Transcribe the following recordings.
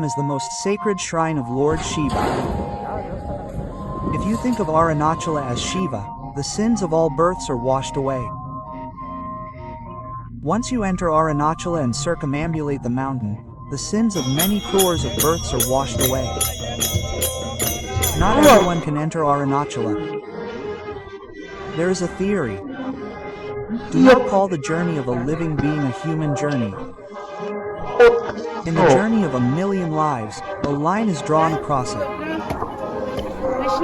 is the most sacred shrine of Lord Shiva. If you think of Arunachala as Shiva, the sins of all births are washed away. Once you enter Arunachala and circumambulate the mountain, the sins of many crores of births are washed away. Not everyone can enter Arunachala. There is a theory. Do not call the journey of a living being a human journey. In the journey of a million lives, a line is drawn across it.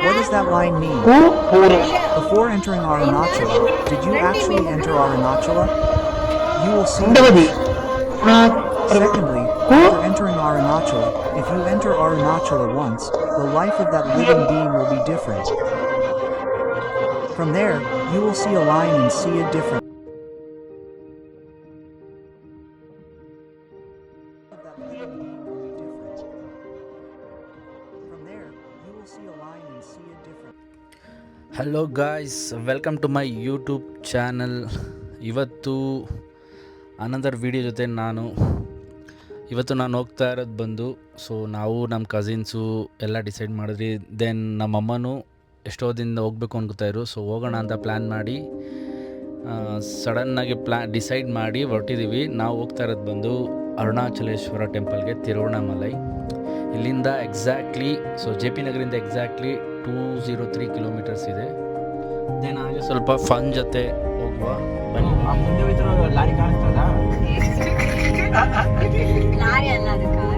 What does that line mean? Before entering Arunachala, did you actually enter Arunachala? You will see this. Secondly, after entering Arunachala, if you enter Arunachala once, the life of that living being will be different. From there, you will see a line and see it different. Hello guys, welcome to my YouTube channel. ಇವತ್ತು another video ಜೊತೆ ನಾನು ಹೋಗ್ತಾ ಇರೋದು ಬಂದು ನಾವು ನಮ್ಮ cousins ಎಲ್ಲ decide ಮಾಡಿದ್ರಿ. ದೆನ್ ನಮ್ಮಮ್ಮನೂ ಎಷ್ಟೋ ದಿನದಿಂದ ಹೋಗ್ಬೇಕು ಅನ್ಕೋತಾಯಿದ್ರು. ಹೋಗೋಣ ಅಂತ ಪ್ಲ್ಯಾನ್ ಮಾಡಿ ಸಡನ್ನಾಗಿ ಡಿಸೈಡ್ ಮಾಡಿ ಹೊರಟಿದ್ದೀವಿ. ನಾವು ಹೋಗ್ತಾ ಇರೋದು ಬಂದು ಅರುಣಾಚಲೇಶ್ವರ ಟೆಂಪಲ್ಗೆ, ತಿರುವಣ್ಣಾಮಲೈ. ಇಲ್ಲಿಂದ ಎಕ್ಸಾಕ್ಟ್ಲಿ ಜೆ ಪಿ ನಗರಿಂದ ಎಕ್ಸಾಕ್ಟ್ಲಿ 203 ಕಿಲೋಮೀಟರ್ಸ್ ಇದೆ. ದೆನ್ ಹಾಗೆ ಸ್ವಲ್ಪ ಫನ್ ಜೊತೆ ಹೋಗುವ ಬನ್ನಿ. ಲಾರಿ ಕಾಣಿಸ್ತದ? ಲಾರಿ ಅಲ್ಲ, ಅದು ಕಾರು.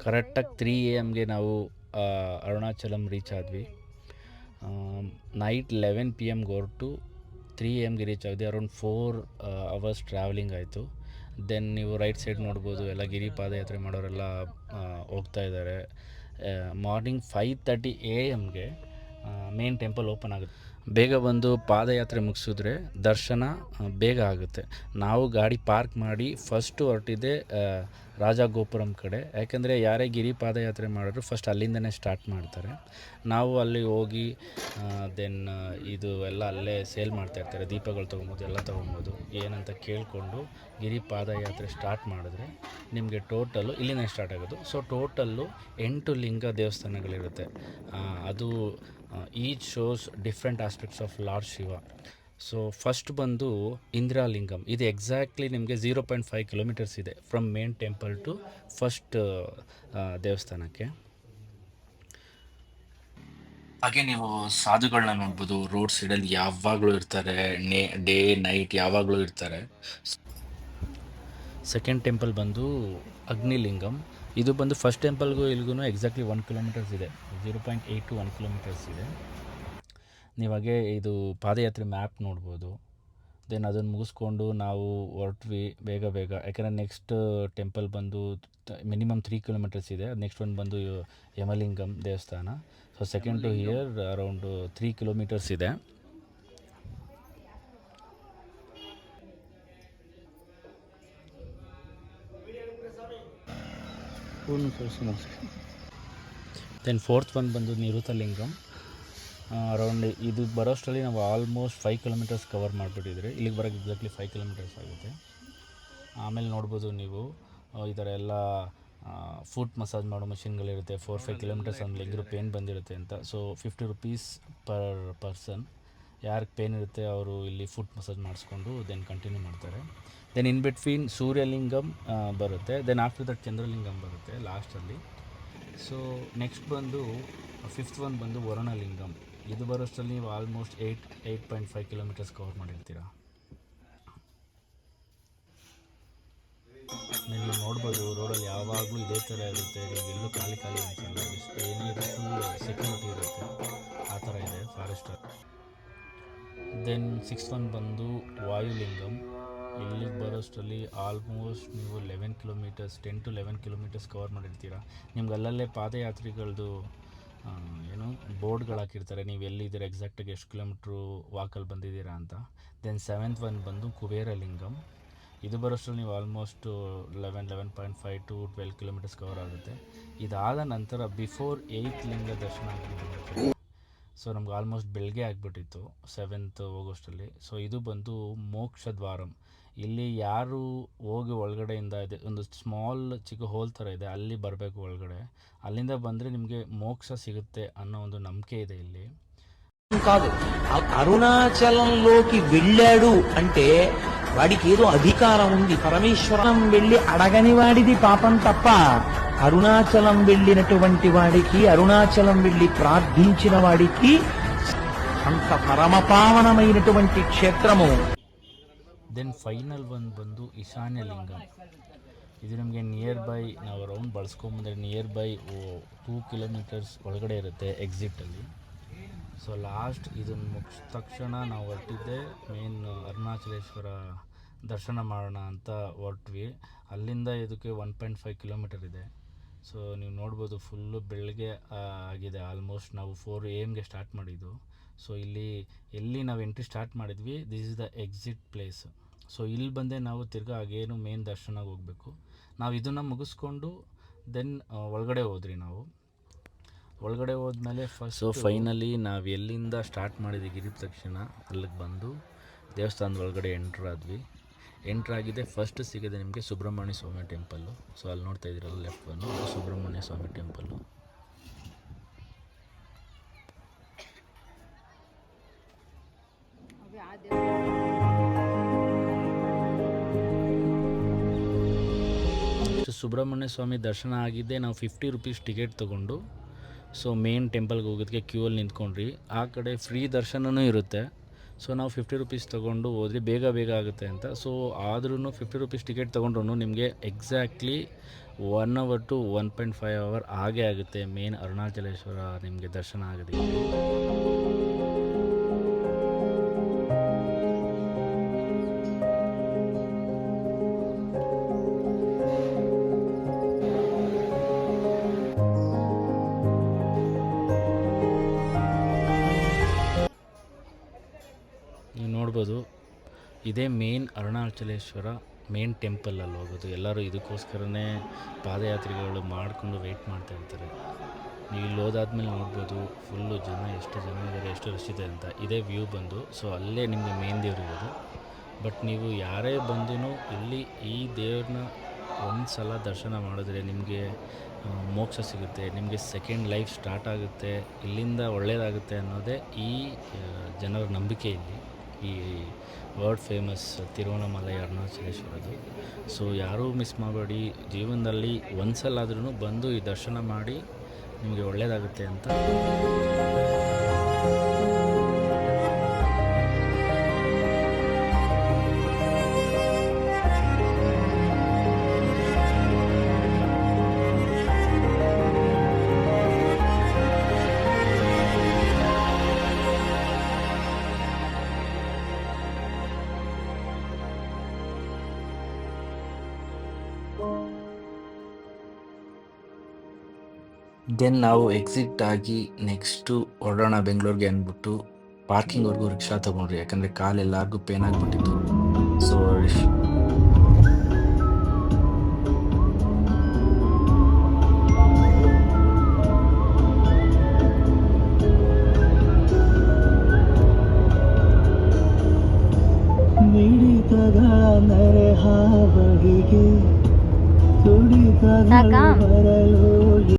ಕರೆಕ್ಟಾಗಿ 3 AM ನಾವು ಅರುಣಾಚಲಂ ರೀಚ್ ಆದ್ವಿ. ನೈಟ್ 11 PM ಹೊರಟು 3 AMಗೆ ರೀಚ್ ಆಗಿದೆ. ಅರೌಂಡ್ 4 hours ಟ್ರಾವೆಲಿಂಗ್ ಆಯಿತು. ದೆನ್ ನೀವು ರೈಟ್ ಸೈಡ್ ನೋಡ್ಬೋದು, ಎಲ್ಲ ಗಿರಿ ಪಾದಯಾತ್ರೆ ಮಾಡೋರೆಲ್ಲ ಹೋಗ್ತಾ ಇದ್ದಾರೆ. Morning 5:30 AM main temple open ಆಗುತ್ತೆ. ಬೇಗ ಬಂದು ಪಾದಯಾತ್ರೆ ಮುಗಿಸಿದ್ರೆ ದರ್ಶನ ಬೇಗ ಆಗುತ್ತೆ. ನಾವು ಗಾಡಿ ಪಾರ್ಕ್ ಮಾಡಿ ಫಸ್ಟು ಹೊರಟಿದ್ದೆ ರಾಜಗೋಪುರಂ ಕಡೆ. ಯಾಕೆಂದರೆ ಯಾರೇ ಗಿರಿ ಪಾದಯಾತ್ರೆ ಮಾಡಿದ್ರು ಫಸ್ಟ್ ಅಲ್ಲಿಂದನೇ ಸ್ಟಾರ್ಟ್ ಮಾಡ್ತಾರೆ. ನಾವು ಅಲ್ಲಿ ಹೋಗಿ ದೆನ್ ಇದು ಎಲ್ಲ ಅಲ್ಲೇ ಸೇಲ್ ಮಾಡ್ತಾಯಿರ್ತಾರೆ. ದೀಪಗಳು ತೊಗೊಬೋದು, ಎಲ್ಲ ತೊಗೊಬೋದು. ಏನಂತ ಕೇಳಿಕೊಂಡು ಗಿರಿ ಪಾದಯಾತ್ರೆ ಸ್ಟಾರ್ಟ್ ಮಾಡಿದ್ರೆ ನಿಮಗೆ ಟೋಟಲ್ಲು ಇಲ್ಲಿಂದ ಸ್ಟಾರ್ಟ್ ಆಗೋದು. ಟೋಟಲ್ಲು 8 ಲಿಂಗ ದೇವಸ್ಥಾನಗಳಿರುತ್ತೆ. ಅದು each shows different aspects of Lord Shiva. First ಬಂದು ಇಂದಿರಾಲಿಂಗಂ. ಇದು ಎಕ್ಸಾಕ್ಟ್ಲಿ ನಿಮಗೆ 0.5 ಕಿಲೋಮೀಟರ್ಸ್ ಇದೆ from main temple to first ದೇವಸ್ಥಾನಕ್ಕೆ. ಹಾಗೆ ನೀವು ಸಾಧುಗಳನ್ನ ನೋಡ್ಬೋದು. ರೋಡ್ ಸೈಡಲ್ಲಿ ಯಾವಾಗಲೂ ಇರ್ತಾರೆ, ಡೇ ನೈಟ್ ಯಾವಾಗಲೂ ಇರ್ತಾರೆ. ಸೆಕೆಂಡ್ ಟೆಂಪಲ್ ಬಂದು ಅಗ್ನಿಲಿಂಗಂ. ಇದು ಬಂದು ಫಸ್ಟ್ ಟೆಂಪಲ್ಗೂ ಇಲ್ಲಿಗೂ ಎಕ್ಸಾಕ್ಟ್ಲಿ 1 ಕಿಲೋಮೀಟರ್ಸ್ ಇದೆ. 0.8 to 1 ಕಿಲೋಮೀಟರ್ಸ್ ಇದೆ. ನೀವಾಗೆ ಇದು ಪಾದಯಾತ್ರೆ ಮ್ಯಾಪ್ ನೋಡ್ಬೋದು. ದೆನ್ ಅದನ್ನು ಮುಗಿಸ್ಕೊಂಡು ನಾವು ಹೊರಟ್ವಿ ಬೇಗ. ಯಾಕಂದರೆ ನೆಕ್ಸ್ಟ್ ಟೆಂಪಲ್ ಬಂದು ಮಿನಿಮಮ್ 3 ಕಿಲೋಮೀಟರ್ಸ್ ಇದೆ. ನೆಕ್ಸ್ಟ್ ಒಂದು ಬಂದು ಯಮಲಿಂಗಂ ದೇವಸ್ಥಾನ. Second to here around 3 kilometres ಇದೆ. ದೆನ್ ಫೋರ್ತ್ ಒನ್ ಬಂದು ನಿರುತಲಿಂಗಂ. ಅರೌಂಡ್ ಇದು ಬರೋಷ್ಟರಲ್ಲಿ ನಾವು ಆಲ್ಮೋಸ್ಟ್ 5 ಕಿಲೋಮೀಟರ್ಸ್ ಕವರ್ ಮಾಡಿಬಿಟ್ಟಿದ್ರೆ ಇಲ್ಲಿಗೆ ಬರೋಕ್ಕೆ ಎಕ್ಸಾಕ್ಟ್ಲಿ 5 ಕಿಲೋಮೀಟರ್ಸ್ ಆಗುತ್ತೆ. ಆಮೇಲೆ ನೋಡ್ಬೋದು ನೀವು ಈ ಥರ ಎಲ್ಲ ಫುಟ್ ಮಸಾಜ್ ಮಾಡೋ ಮಷಿನ್ಗಳಿರುತ್ತೆ. 4-5 ಕಿಲೋಮೀಟರ್ಸ್ ಆದಮೇಲೆ ಹೆಂಗಿರೋ ಪೇನ್ ಬಂದಿರುತ್ತೆ ಅಂತ. 50 rupees ಪರ್ ಪರ್ಸನ್. ಯಾರಿಗೆ ಪೇನ್ ಇರುತ್ತೆ ಅವರು ಇಲ್ಲಿ ಫುಟ್ ಮಸಾಜ್ ಮಾಡಿಸ್ಕೊಂಡು ದೆನ್ ಕಂಟಿನ್ಯೂ ಮಾಡ್ತಾರೆ. ದೆನ್ ಇನ್ ಬಿಟ್ವೀನ್ ಸೂರ್ಯಲಿಂಗಂ ಬರುತ್ತೆ. ದೆನ್ ಆಫ್ಟರ್ ದಟ್ ಚಂದ್ರಲಿಂಗಂ ಬರುತ್ತೆ ಲಾಸ್ಟಲ್ಲಿ. ನೆಕ್ಸ್ಟ್ ಬಂದು 5th ಒನ್ ಬಂದು ವರುಣಲಿಂಗಂ. ಇದು ಬರೋಷ್ಟರಲ್ಲಿ ನೀವು ಆಲ್ಮೋಸ್ಟ್ 8.5 ಕಿಲೋಮೀಟರ್ಸ್ ಕವರ್ ಮಾಡಿರ್ತೀರ. ನೀವು ನೋಡ್ಬೋದು ರೋಡಲ್ಲಿ ಯಾವಾಗಲೂ ಇದೇ ಥರ ಇರುತ್ತೆ. ನೀವು ಎಲ್ಲೂ ಖಾಲಿ ಅನಿಸಲ್ಲ. ಏನೇ ಫುಲ್ ಸೆಕ್ಯೂರಿಟಿ ಇರುತ್ತೆ, ಆ ಥರ ಇದೆ ಫಾರೆಸ್ಟಲ್ಲಿ. ದೆನ್ 6th ಒನ್ ಬಂದು ವಾಯುಲಿಂಗಂ. ಇಲ್ಲಿಗೆ ಬರೋಷ್ಟರಲ್ಲಿ ಆಲ್ಮೋಸ್ಟ್ ನೀವು 11 ಕಿಲೋಮೀಟರ್ಸ್ 10 to 11 ಕಿಲೋಮೀಟರ್ಸ್ ಕವರ್ ಮಾಡಿರ್ತೀರ. ನಿಮ್ಗೆ ಅಲ್ಲಲ್ಲೇ ಪಾದಯಾತ್ರಿಗಳದ್ದು ಬೋರ್ಡ್ಗಳು ಹಾಕಿರ್ತಾರೆ, ನೀವು ಎಲ್ಲಿದ್ದೀರ, ಎಕ್ಸಾಕ್ಟಾಗಿ ಎಷ್ಟು ಕಿಲೋಮೀಟ್ರು ವಾಕಲ್ಲಿ ಬಂದಿದ್ದೀರಾ ಅಂತ. ದೆನ್ 7th ಒನ್ ಬಂದು ಕುಬೇರಲಿಂಗಂ. ಇದು ಬರೋಷ್ಟರಲ್ಲಿ ನೀವು ಆಲ್ಮೋಸ್ಟ್ 11.5 to 12 ಕಿಲೋಮೀಟರ್ಸ್ ಕವರ್ ಆಗುತ್ತೆ. ಇದಾದ ನಂತರ ಬಿಫೋರ್ 8th ಲಿಂಗ ದರ್ಶನ ಆಗಿದೆ. ಸೊ ನಮ್ಗೆ ಆಲ್ಮೋಸ್ಟ್ ಬೆಳಗ್ಗೆ ಆಗಿಬಿಟ್ಟಿತ್ತು 7th ಆಗಸ್ಟಲ್ಲಿ. ಸೊ ಇದು ಬಂದು ಮೋಕ್ಷ ದ್ವಾರಂ. ಇಲ್ಲಿ ಯಾರು ಹೋಗಿ ಒಳಗಡೆಯಿಂದ ಇದೆ ಒಂದು ಸ್ಮಾಲ್ ಚಿಕ್ಕ ಹೋಲ್ ಥರ ಇದೆ, ಅಲ್ಲಿ ಬರಬೇಕು ಒಳಗಡೆ. ಅಲ್ಲಿಂದ ಬಂದರೆ ನಿಮಗೆ ಮೋಕ್ಷ సిಗುತ್ತೆ ಅನ್ನೋ ಒಂದು ನಂಬಿಕೆ ಇದೆ ಇಲ್ಲಿ. కాదు అరుణాచలంలోకి వెళ్ళాడు అంటే వాడికి ఏదో అధికారం ఉంది. పరమేశ్వరం వెళ్ళి అడగని వాడిది పాపం తప్ప అరుణాచలం వెళ్ళినటువంటి వాడికి, అరుణాచలం వెళ్ళి ప్రార్థించిన వాడికి అంత పరమపావనమైనటువంటి క్షేత్రము. ದೆನ್ ಫೈನಲ್ ಒಂದು ಬಂದು ಈಶಾನ್ಯ ಲಿಂಗ. ಇದು ನಮಗೆ ನಿಯರ್ ಬೈ, ನಾವು ರೌಂಡ್ ಬಳಸ್ಕೊಂಬಂದರೆ ನಿಯರ್ ಬೈ 2 ಕಿಲೋಮೀಟರ್ಸ್ ಒಳಗಡೆ ಇರುತ್ತೆ ಎಕ್ಸಿಟಲ್ಲಿ. ಸೊ ಲಾಸ್ಟ್ ಇದನ್ನು ಮುಗಿದ ತಕ್ಷಣ ನಾವು ಹೊರಟಿದ್ದೆ ಮೇನ್ ಅರುಣಾಚಲೇಶ್ವರ ದರ್ಶನ ಮಾಡೋಣ ಅಂತ ಹೊರಟ್ವಿ. ಅಲ್ಲಿಂದ ಇದಕ್ಕೆ 1.5 ಕಿಲೋಮೀಟರ್ ಇದೆ. ಸೊ ನೀವು ನೋಡ್ಬೋದು ಫುಲ್ಲು ಬೆಳಗ್ಗೆ ಆಗಿದೆ. ಆಲ್ಮೋಸ್ಟ್ ನಾವು 4 AM ಸ್ಟಾರ್ಟ್ ಮಾಡಿದ್ದು. ಸೊ ಇಲ್ಲಿ ಎಲ್ಲಿ ನಾವು ಎಂಟ್ರಿ ಸ್ಟಾರ್ಟ್ ಮಾಡಿದ್ವಿ, this is the exit place. So ಇಲ್ಲಿ ಬಂದೆ ನಾವು ತಿರ್ಗಾ ಆಗೇನು ಮೇನ್ ದರ್ಶನಕ್ಕೆ ಹೋಗಬೇಕು. ನಾವು ಇದನ್ನು ಮುಗಿಸ್ಕೊಂಡು ದೆನ್ ಒಳಗಡೆ ಹೋದ್ರಿ. ನಾವು ಒಳಗಡೆ ಹೋದ್ಮೇಲೆ ಫೈನಲಿ ನಾವು ಎಲ್ಲಿಂದ ಸ್ಟಾರ್ಟ್ ಮಾಡಿದ್ವಿ ಗಿರಿ ತಕ್ಷಣ ಅಲ್ಲಿಗೆ ಬಂದು ದೇವಸ್ಥಾನದ ಒಳಗಡೆ ಎಂಟ್ರಾಗಿದೆ. ಫಸ್ಟ್ ಸಿಗೋದೆ ನಿಮಗೆ ಸುಬ್ರಹ್ಮಣ್ಯ ಸ್ವಾಮಿ ಟೆಂಪಲ್ಲು. ಸೊ ಅಲ್ಲಿ ನೋಡ್ತಾ ಇದ್ದೀರಲ್ಲ ಲೆಫ್ಟ್ ಬಂದು ಸುಬ್ರಹ್ಮಣ್ಯ ಸ್ವಾಮಿ ಟೆಂಪಲ್ಲು. ಸುಬ್ರಹ್ಮಣ್ಯ ಸ್ವಾಮಿ ದರ್ಶನ ಆಗಿದ್ದೆ. ನಾವು 50 ರೂಪೀಸ್ ಟಿಕೆಟ್ ತೊಗೊಂಡು ಸೊ ಮೇನ್ ಟೆಂಪಲ್ಗೆ ಹೋಗೋದಕ್ಕೆ ಕ್ಯೂ ಅಲ್ಲಿ ನಿಂತ್ಕೊಂಡ್ರಿ. ಆ ಕಡೆ ಫ್ರೀ ದರ್ಶನವೂ ಇರುತ್ತೆ. ಸೊ ನಾವು 50 ರೂಪೀಸ್ ತೊಗೊಂಡು ಹೋದ್ರಿ, ಬೇಗ ಆಗುತ್ತೆ ಅಂತ. ಸೊ ಆದ್ರೂ 50 ರೂಪೀಸ್ ಟಿಕೆಟ್ ತೊಗೊಂಡ್ರು ನಿಮಗೆ ಎಕ್ಸಾಕ್ಟ್ಲಿ 1 hour to 1.5 hour ಆಗೇ ಆಗುತ್ತೆ ಮೇನ್ ಅರುಣಾಚಲೇಶ್ವರ ನಿಮಗೆ ದರ್ಶನ ಆಗೋದಕ್ಕೆ. ನೀವು ನೋಡ್ಬೋದು ಇದೇ ಮೇನ್ ಅರುಣಾಚಲೇಶ್ವರ ಮೇನ್ ಟೆಂಪಲಲ್ಲಿ ಹೋಗೋದು. ಎಲ್ಲರೂ ಇದಕ್ಕೋಸ್ಕರನೇ ಪಾದಯಾತ್ರೆಗಳು ಮಾಡಿಕೊಂಡು ವೆಯ್ಟ್ ಮಾಡ್ತಾ ಇರ್ತಾರೆ. ನೀವು ಇಲ್ಲಿ ಹೋದಾದ್ಮೇಲೆ ನೋಡ್ಬೋದು ಫುಲ್ಲು ಜನ, ಎಷ್ಟು ಜನ ಇದ್ದಾರೆ, ಎಷ್ಟು ರಶ್ ಇದೆ ಅಂತ. ಇದೇ ವ್ಯೂ ಬಂದು. ಸೊ ಅಲ್ಲೇ ನಿಮಗೆ ಮೇನ್ ದೇವ್ರು ಇರೋದು. ಬಟ್ ನೀವು ಯಾರೇ ಬಂದೂ ಇಲ್ಲಿ ಈ ದೇವ್ರನ್ನ ಒಂದು ಸಲ ದರ್ಶನ ಮಾಡಿದ್ರೆ ನಿಮಗೆ ಮೋಕ್ಷ ಸಿಗುತ್ತೆ, ನಿಮಗೆ ಸೆಕೆಂಡ್ ಲೈಫ್ ಸ್ಟಾರ್ಟ್ ಆಗುತ್ತೆ, ಇಲ್ಲಿಂದ ಒಳ್ಳೆಯದಾಗುತ್ತೆ ಅನ್ನೋದೇ ಈ ಜನರ ನಂಬಿಕೆ ಇಲ್ಲಿ. ಈ ವರ್ಲ್ಡ್ ಫೇಮಸ್ ತಿರುವಣ್ಣಾಮಲೈ ಅರುಣಾಚಲೇಶ್ವರದು. ಸೊ ಯಾರೂ ಮಿಸ್ ಮಾಡಬೇಡಿ, ಜೀವನದಲ್ಲಿ ಒಂದು ಸಲ ಆದ್ರೂ ಬಂದು ಈ ದರ್ಶನ ಮಾಡಿ ನಿಮಗೆ ಒಳ್ಳೆಯದಾಗುತ್ತೆ ಅಂತ. ದೆನ್ ನಾವು ಎಕ್ಸಿಟ್ ಆಗಿ ನೆಕ್ಸ್ಟು ಹೊರಡೋಣ ಬೆಂಗಳೂರಿಗೆ ಅಂದ್ಬಿಟ್ಟು ಪಾರ್ಕಿಂಗ್ವರೆಗೂ ರಿಕ್ಷಾ ತೊಗೊಂಡ್ರಿ. ಯಾಕಂದರೆ ಕಾಲೆಲ್ಲರಿಗೂ ಪೇನ್ ಆಗಿಬಿಟ್ಟಿತ್ತು. ಸೊ ಸಾಕಾ?